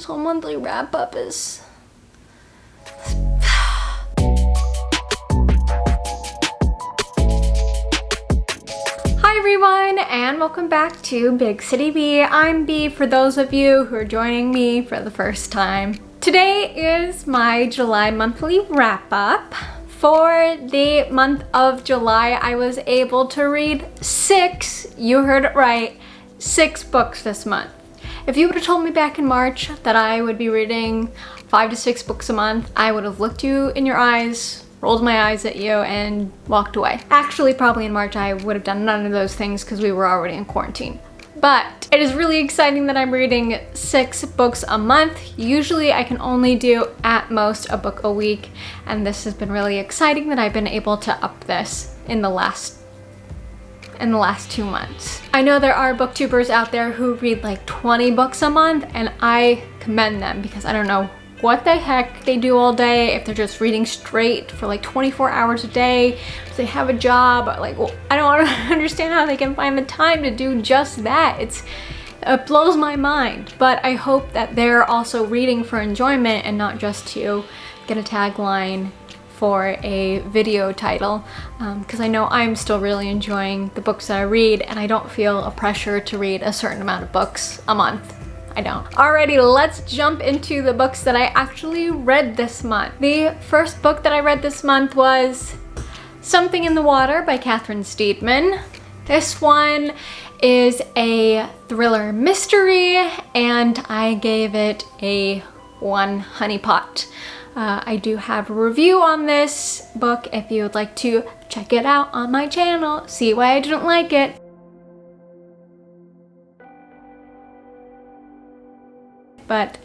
whole monthly wrap up is... Hi everyone, and welcome back to Big City B. I'm B for those of you who are joining me for the first time. Today is my July monthly wrap up. For the month of July, I was able to read 6, you heard it right, 6 books this month. If you would have told me back in March that I would be reading 5 to 6 books a month, I would have looked you in your eyes, rolled my eyes at you, and walked away. Actually, probably in March I would have done none of those things because we were already in quarantine. But it is really exciting that I'm reading 6 books a month. Usually I can only do at most a book a week, and this has been really exciting that I've been able to up this in the last 2 months. I know there are booktubers out there who read like 20 books a month, and I commend them because I don't know what the heck they do all day, if they're just reading straight for like 24 hours a day, if they have a job, like, well, I don't understand how they can find the time to do just that. It blows my mind, but I hope that they're also reading for enjoyment and not just to get a tagline for a video title, because I know I'm still really enjoying the books that I read, and I don't feel a pressure to read a certain amount of books a month. I don't. Alrighty, let's jump into the books that I actually read this month. The first book that I read this month was Something in the Water by Steadman. This one is a thriller mystery, and I gave it a 1 honeypot. I do have a review on this book if you would like to check it out on my channel, see why I didn't like it. But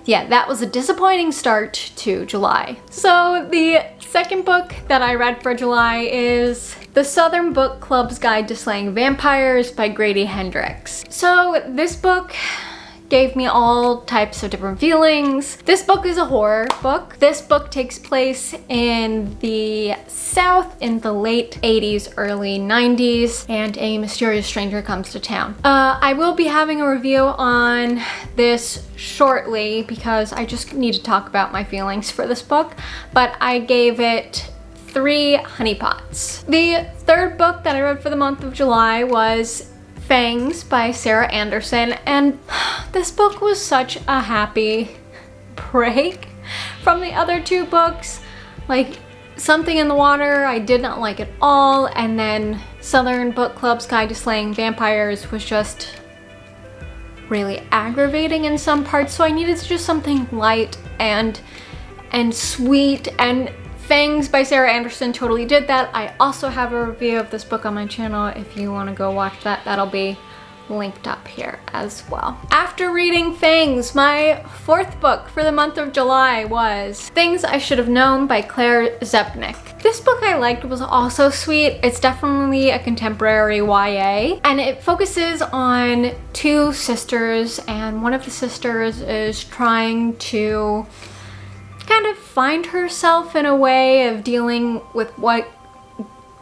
yeah, that was a disappointing start to July. So the second book that I read for July is The Southern Book Club's Guide to Slaying Vampires by Grady Hendrix. So this book gave me all types of different feelings. This book is a horror book. This book takes place in the South in the late 80s, early 90s, and a mysterious stranger comes to town. I will be having a review on this shortly because I just need to talk about my feelings for this book, but I gave it 3 honeypots. The third book that I read for the month of July was Fangs by Andersen, and this book was such a happy break from the other 2 books. Like, Something in the Water I did not like at all, and then Southern Book Club's Guide to Slaying Vampires was just really aggravating in some parts, so I needed just something light and sweet, and Fangs by Andersen totally did that. I also have a review of this book on my channel if you want to go watch that. That'll be linked up here as well. After reading Fangs, my 4th book for the month of July was Things I Should Have Known by Claire LaZebnik. This book I liked was also sweet. It's definitely a contemporary YA, and it focuses on 2 sisters, and one of the sisters is trying to kind of find herself in a way of dealing with what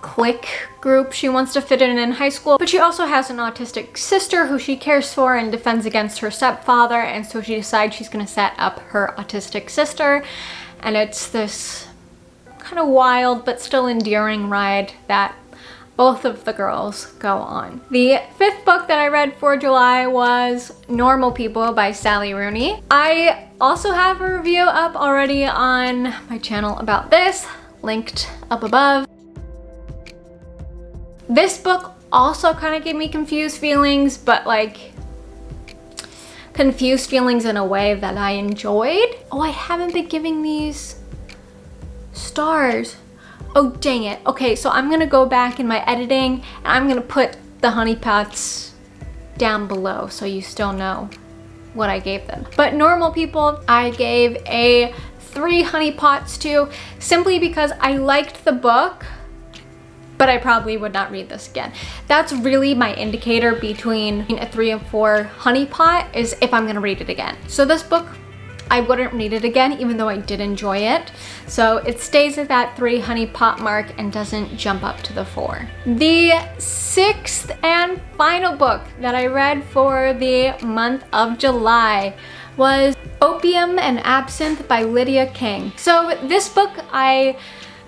clique group she wants to fit in high school, but she also has an autistic sister who she cares for and defends against her stepfather, and so she decides she's going to set up her autistic sister, and it's this kind of wild but still endearing ride that both of the girls go on. The 5th book that I read for July was Normal People by Rooney. I also have a review up already on my channel about this, linked up above. This book also kind of gave me confused feelings, but like confused feelings in a way that I enjoyed. Oh, I haven't been giving these stars. Oh, dang it. Okay, so I'm gonna go back in my editing and I'm gonna put the honeypots down below so you still know what I gave them. But Normal People, I gave a 3 honeypots to, simply because I liked the book, but I probably would not read this again. That's really my indicator between a 3 and 4 honeypot, is if I'm gonna read it again. So this book I wouldn't read it again, even though I did enjoy it. So it stays at that 3 honey pot mark and doesn't jump up to the 4. The 6th and final book that I read for the month of July was Opium and Absinthe by Lydia Kang. So this book I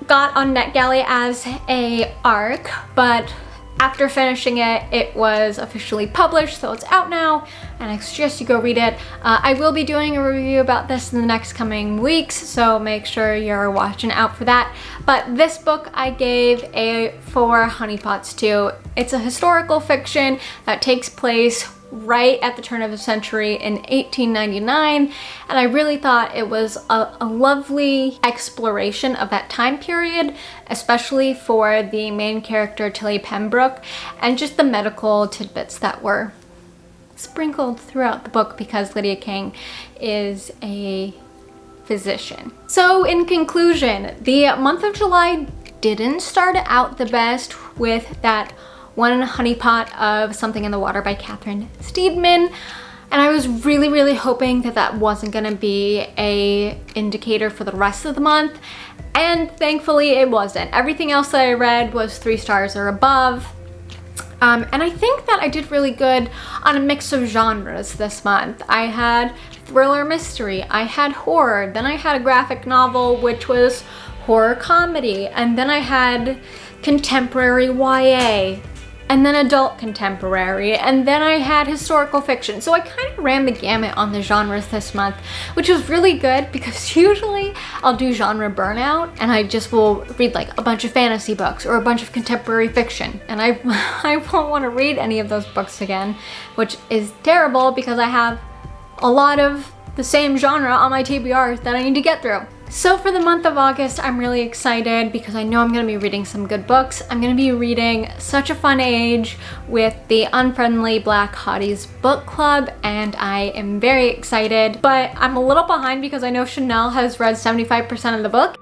got on NetGalley as a ARC, but after finishing it, it was officially published, so it's out now, and I suggest you go read it. I will be doing a review about this in the next coming weeks, so make sure you're watching out for that. But this book I gave a 4 honeypots to. It's a historical fiction that takes place right at the turn of the century in 1899, and I really thought it was a lovely exploration of that time period, especially for the main character Tilly Pembroke, and just the medical tidbits that were sprinkled throughout the book because Lydia Kang is a physician. So in conclusion, the month of July didn't start out the best with that 1 honeypot of Something in the Water by Catherine Steadman, and I was really hoping that that wasn't gonna be a indicator for the rest of the month, and thankfully it wasn't. Everything else that I read was 3 stars or above, and I think that I did really good on a mix of genres this month. I had thriller mystery, I had horror, then I had a graphic novel which was horror comedy, and then I had contemporary YA, and then adult contemporary, and then I had historical fiction. So I kind of ran the gamut on the genres this month, which was really good because usually I'll do genre burnout and I just will read like a bunch of fantasy books or a bunch of contemporary fiction, and I won't want to read any of those books again, which is terrible because I have a lot of the same genre on my TBR that I need to get through. So for the month of August, I'm really excited because I know I'm going to be reading some good books. I'm going to be reading Such a Fun Age with the Unfriendly Black Hotties book club, and I am very excited, but I'm a little behind because I know Chanel has read 75% of the book.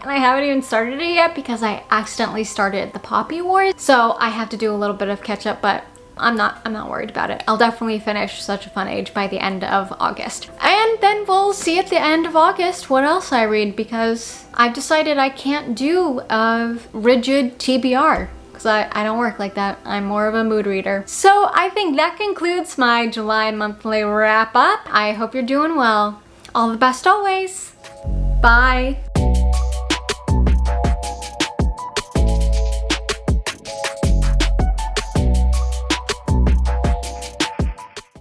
And I haven't even started it yet because I accidentally started the Poppy Wars. So I have to do a little bit of catch up, but I'm not worried about it. I'll definitely finish Such a Fun Age by the end of August. And then we'll see at the end of August what else I read, because I've decided I can't do a rigid TBR because I don't work like that. I'm more of a mood reader. So I think that concludes my July monthly wrap up. I hope you're doing well. All the best always. Bye.